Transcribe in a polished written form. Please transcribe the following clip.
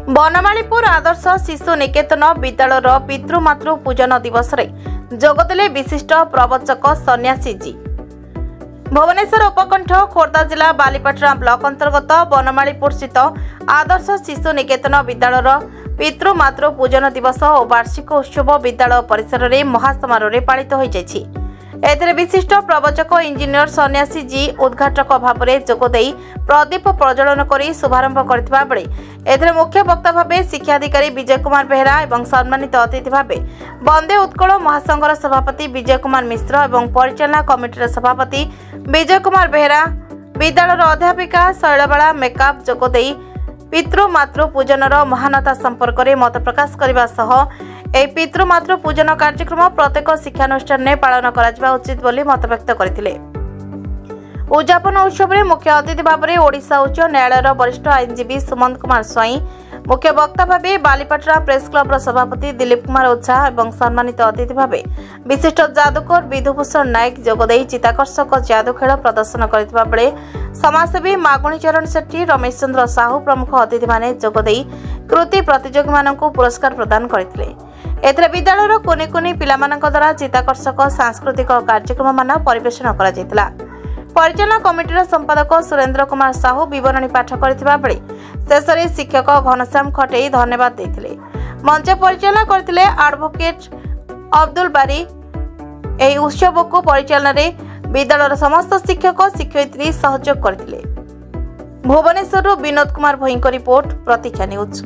बनमालीपुर आदर्श शिशु निकेतन विद्यालय पितृमातृ पूजन दिवस रे जोगदेले विशिष्ट प्रवचक सन्यासी जी। भुवनेश्वर उपकंठ खोर्धा जिला बालीपाटना ब्लॉक अंतर्गत बनमालीपुर स्थित आदर्श शिशु निकेतन विद्यालय पितृमातृ पूजन दिवस और वार्षिक उत्सव विद्यालय परिसर में महासमारोह पालित हो जायछि। एथिरे विशिष्ट प्रवचक इंजीनियर सन्यासी जी उद्घाटक भाव में जोगदे प्रदीप प्रज्वलन कर शुभारंभ करथिबा बेले एथिरे मुख्य वक्ता भाव शिक्षाधिकारी विजय कुमार बेहरा और सम्मानित अतिथि भाव वंदे उत्कल महासंघर सभापति विजय कुमार मिश्र और परिचालना कमिटीर सभापति विजय कुमार बेहरा विद्यालयर अध्यापिका शैलबाला मेकअप जोगदे पितृमातृ पूजनर महानता संपर्क में मत प्रकाश करने सह पितृमातृ पूजन कार्यक्रम प्रत्येक शिक्षानुष्ठान में पालन करा उचित बोली मत व्यक्त करथिले। उद्यापन उत्सव में मुख्य अतिथि भाव में ओडिशा उच्च न्यायालय वरिष्ठ आईनजीवी सुमंत कुमार स्वाई मुख्य वक्ता भाव बालीपाटना प्रेस क्लब सभापति दिलीप कुमार ओझा और सम्मानित अतिथि भाव विशिष्ट जादूकर विधुभूषण नायक जोगदे चित्ताकर्षक जादू खेल प्रदर्शन करथिबा बेले समाजसेवी मागुणी चरण सेठी रमेश चंद्र साहू प्रमुख अतिथि माने जोगदे कृति प्रतियोगी मानकु पुरस्कार प्रदान करथिले। एथिरे विद्यालयर कुनि कुनि पिलामानक द्वारा चित्ताकर्षक सांस्कृतिक कार्यक्रम मान परिवेषण करा जैतिला। परिचालना कमिटीर संपादक सुरेंद्र कुमार साहू विवरणी पाठ करथिबा बेले शेषरे शिक्षक घनश्याम खटेई धन्यवाद देथिले। मंच परिचालना करथिले एडवोकेट अब्दुल बारी। एही उत्सव को परिचालन रे विद्यालयर समस्त शिक्षक शिक्षयित्री सहयोग करथिले। भुवनेश्वर विनोद कुमार भोईंको रिपोर्ट प्रतीक्षा न्यूज।